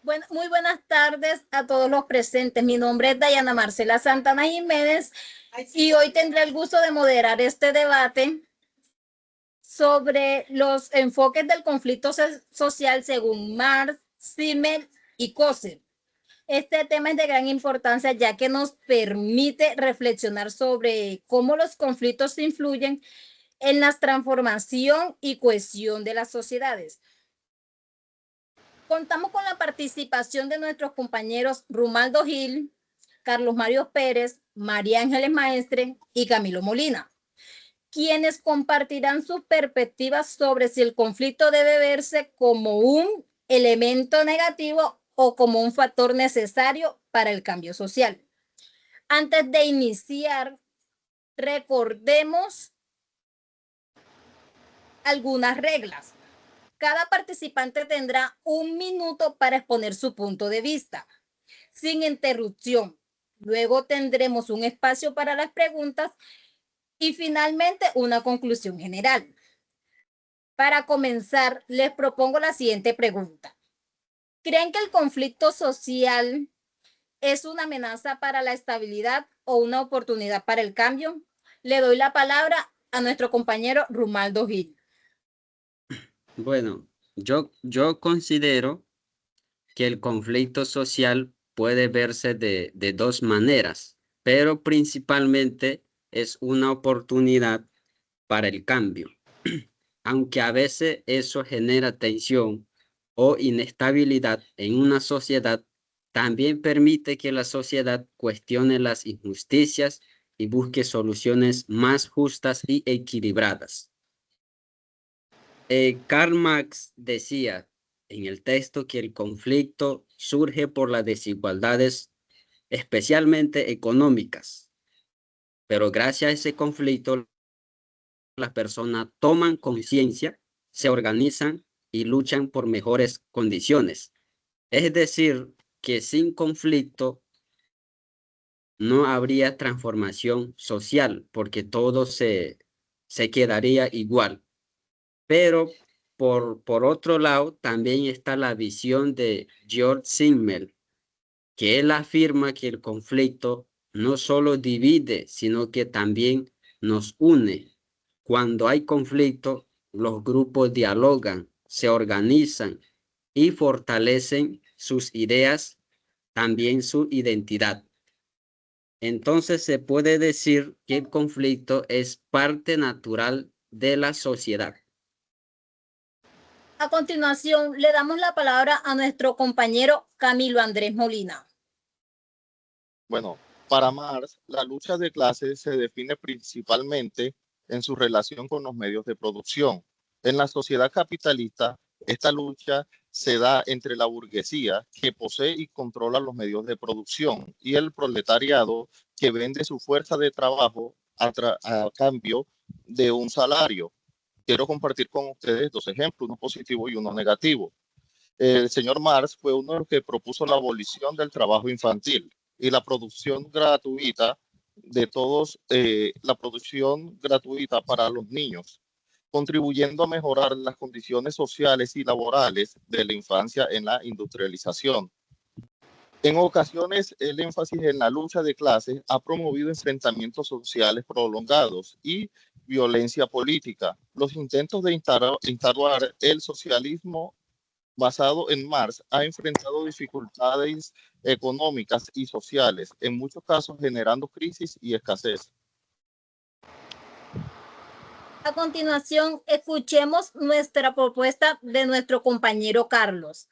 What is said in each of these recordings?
Bueno, muy buenas tardes a todos los presentes. Mi nombre es Dayana Marcela Santana Jiménez y hoy tendré el gusto de moderar este debate sobre los enfoques del conflicto social según Marx, Simmel y Coser. Este tema es de gran importancia ya que nos permite reflexionar sobre cómo los conflictos influyen en la transformación y cohesión de las sociedades. Contamos con la participación de nuestros compañeros Rumaldo Gil, Carlos Mario Pérez, María Ángeles Maestre y Camilo Molina, quienes compartirán sus perspectivas sobre si el conflicto debe verse como un elemento negativo o como un factor necesario para el cambio social. Antes de iniciar, recordemos algunas reglas. Cada participante tendrá 1 minuto para exponer su punto de vista, sin interrupción. Luego tendremos un espacio para las preguntas y finalmente una conclusión general. Para comenzar, les propongo la siguiente pregunta. ¿Creen que el conflicto social es una amenaza para la estabilidad o una oportunidad para el cambio? Le doy la palabra a nuestro compañero Rumaldo Gil. Bueno, yo considero que el conflicto social puede verse de dos maneras, pero principalmente es una oportunidad para el cambio. Aunque a veces eso genera tensión o inestabilidad en una sociedad, también permite que la sociedad cuestione las injusticias y busque soluciones más justas y equilibradas. Karl Marx decía en el texto que el conflicto surge por las desigualdades, especialmente económicas, pero gracias a ese conflicto las personas toman conciencia, se organizan y luchan por mejores condiciones. Es decir, que sin conflicto no habría transformación social porque todo se quedaría igual. Pero por otro lado, también está la visión de George Simmel, que él afirma que el conflicto no solo divide, sino que también nos une. Cuando hay conflicto, los grupos dialogan, se organizan y fortalecen sus ideas, también su identidad. Entonces se puede decir que el conflicto es parte natural de la sociedad. A continuación, le damos la palabra a nuestro compañero Camilo Andrés Molina. Bueno, para Marx, la lucha de clases se define principalmente en su relación con los medios de producción. En la sociedad capitalista, esta lucha se da entre la burguesía, que posee y controla los medios de producción, y el proletariado, que vende su fuerza de trabajo a cambio de un salario. Quiero compartir con ustedes dos ejemplos, uno positivo y uno negativo. El señor Marx fue uno de los que propuso la abolición del trabajo infantil y la producción gratuita de todos, la producción gratuita para los niños, contribuyendo a mejorar las condiciones sociales y laborales de la infancia en la industrialización. En ocasiones, el énfasis en la lucha de clases ha promovido enfrentamientos sociales prolongados y violencia política. Los intentos de instaurar el socialismo basado en Marx, ha enfrentado dificultades económicas y sociales, en muchos casos generando crisis y escasez. A continuación, escuchemos nuestra propuesta de nuestro compañero Carlos.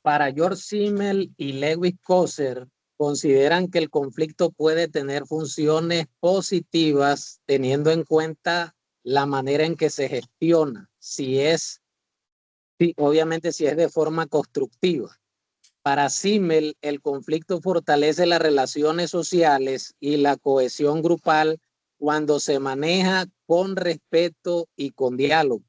Para George Simmel y Lewis Coser, consideran que el conflicto puede tener funciones positivas teniendo en cuenta la manera en que se gestiona, obviamente si es de forma constructiva. Para Simmel, el conflicto fortalece las relaciones sociales y la cohesión grupal cuando se maneja con respeto y con diálogo.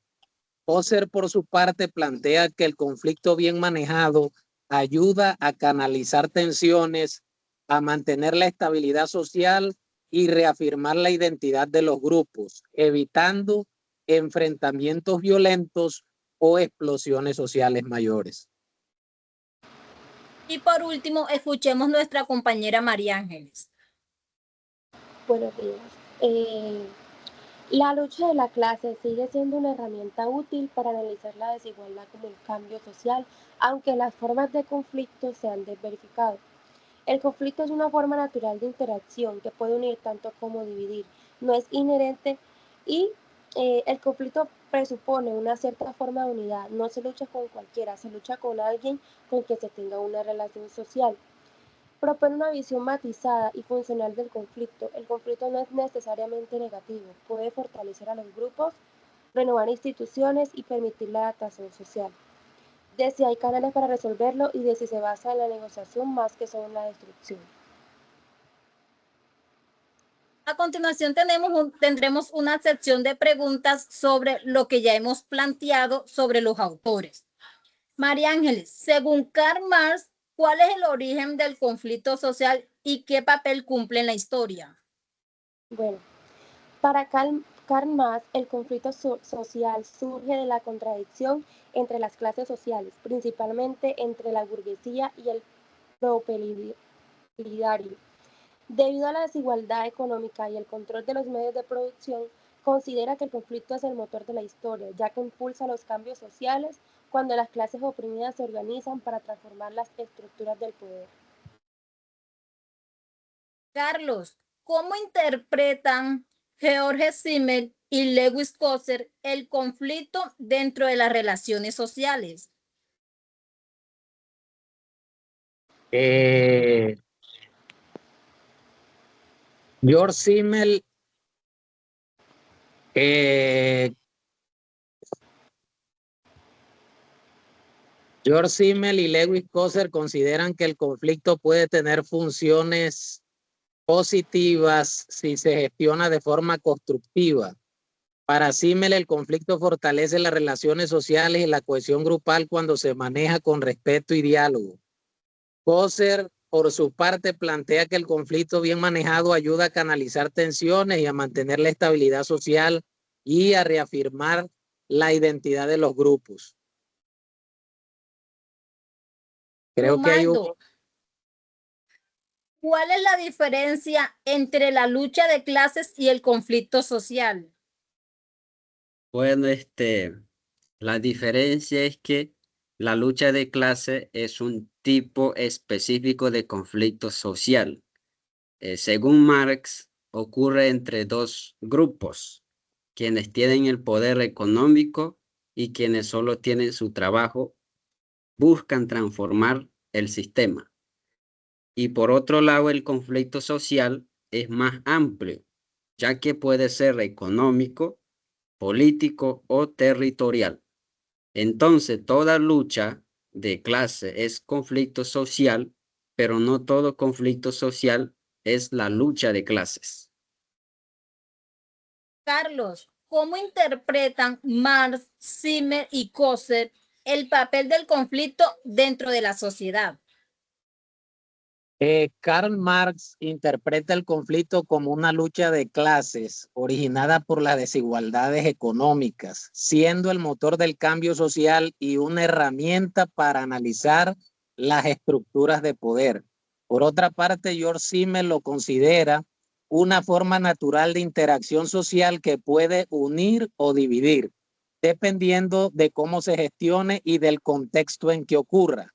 Coser, por su parte, plantea que el conflicto bien manejado ayuda a canalizar tensiones, a mantener la estabilidad social y reafirmar la identidad de los grupos, evitando enfrentamientos violentos o explosiones sociales mayores. Y por último, escuchemos nuestra compañera María Ángeles. Buenos días. La lucha de la clase sigue siendo una herramienta útil para analizar la desigualdad como un cambio social, aunque las formas de conflicto se han desverificado. El conflicto es una forma natural de interacción que puede unir tanto como dividir. No es inherente y el conflicto presupone una cierta forma de unidad. No se lucha con cualquiera, se lucha con alguien con quien se tenga una relación social. Propone una visión matizada y funcional del conflicto. El conflicto no es necesariamente negativo, puede fortalecer a los grupos, renovar instituciones y permitir la adaptación social. De si hay canales para resolverlo y de si se basa en la negociación más que solo en la destrucción. A continuación tendremos una sección de preguntas sobre lo que ya hemos planteado sobre los autores. María Ángeles, según Karl Marx, ¿cuál es el origen del conflicto social y qué papel cumple en la historia? Bueno, para Karl Marx, el conflicto social surge de la contradicción entre las clases sociales, principalmente entre la burguesía y el proletariado. Debido a la desigualdad económica y el control de los medios de producción, considera que el conflicto es el motor de la historia, ya que impulsa los cambios sociales cuando las clases oprimidas se organizan para transformar las estructuras del poder. Carlos, ¿cómo interpretan George Simmel y Lewis Coser el conflicto dentro de las relaciones sociales? George Simmel y Lewis Coser consideran que el conflicto puede tener funciones positivas si se gestiona de forma constructiva. Para Simmel, el conflicto fortalece las relaciones sociales y la cohesión grupal cuando se maneja con respeto y diálogo. Coser, por su parte, plantea que el conflicto bien manejado ayuda a canalizar tensiones y a mantener la estabilidad social y a reafirmar la identidad de los grupos. Creo que hay un... ¿Cuál es la diferencia entre la lucha de clases y el conflicto social? Bueno, la diferencia es que la lucha de clase es un tipo específico de conflicto social. Según Marx, ocurre entre dos grupos, quienes tienen el poder económico y quienes solo tienen su trabajo, buscan transformar el sistema. Y por otro lado, el conflicto social es más amplio, ya que puede ser económico, político o territorial. Entonces, toda lucha de clase es conflicto social, pero no todo conflicto social es la lucha de clases. Carlos, ¿cómo interpretan Marx, Simmel y Coser el papel del conflicto dentro de la sociedad? Karl Marx interpreta el conflicto como una lucha de clases originada por las desigualdades económicas, siendo el motor del cambio social y una herramienta para analizar las estructuras de poder. Por otra parte, George Simmel lo considera una forma natural de interacción social que puede unir o dividir, dependiendo de cómo se gestione y del contexto en que ocurra.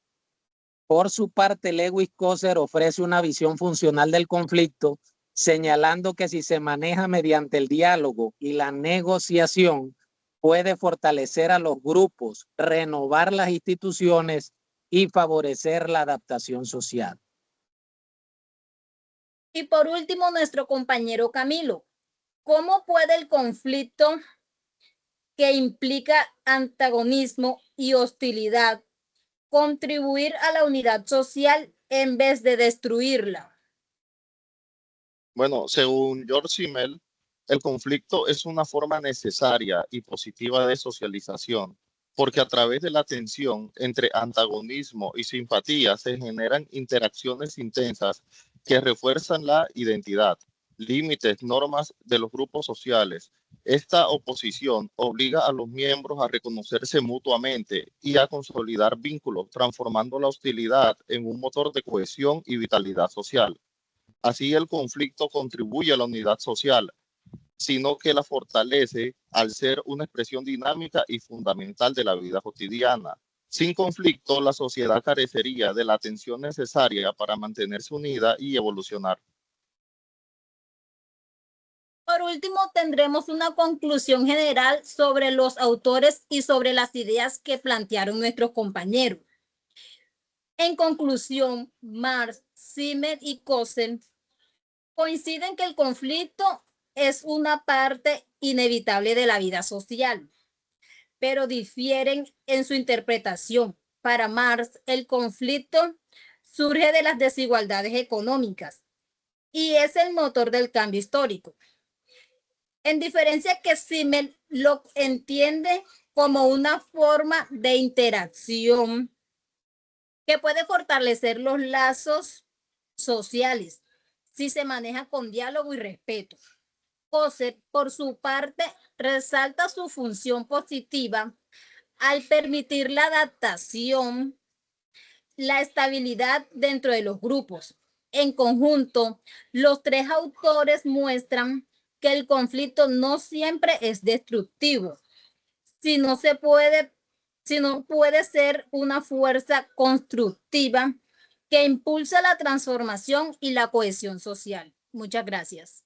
Por su parte, Lewis Coser ofrece una visión funcional del conflicto, señalando que si se maneja mediante el diálogo y la negociación, puede fortalecer a los grupos, renovar las instituciones y favorecer la adaptación social. Y por último, nuestro compañero Camilo, ¿cómo puede el conflicto que implica antagonismo y hostilidad contribuir a la unidad social en vez de destruirla? Bueno, según George Simmel, el conflicto es una forma necesaria y positiva de socialización, porque a través de la tensión entre antagonismo y simpatía se generan interacciones intensas que refuerzan la identidad, límites, normas de los grupos sociales Esta oposición obliga a los miembros a reconocerse mutuamente y a consolidar vínculos, transformando la hostilidad en un motor de cohesión y vitalidad social. Así el conflicto contribuye a la unidad social, sino que la fortalece al ser una expresión dinámica y fundamental de la vida cotidiana. Sin conflicto, la sociedad carecería de la atención necesaria para mantenerse unida y evolucionar. Por último, tendremos una conclusión general sobre los autores y sobre las ideas que plantearon nuestros compañeros. En conclusión, Marx, Simmel y Cosen coinciden que el conflicto es una parte inevitable de la vida social, pero difieren en su interpretación. Para Marx, el conflicto surge de las desigualdades económicas y es el motor del cambio histórico. En diferencia que Simmel lo entiende como una forma de interacción que puede fortalecer los lazos sociales si se maneja con diálogo y respeto. Coser, por su parte, resalta su función positiva al permitir la adaptación, la estabilidad dentro de los grupos. En conjunto, los tres autores muestran que el conflicto no siempre es destructivo, sino puede ser una fuerza constructiva que impulsa la transformación y la cohesión social. Muchas gracias.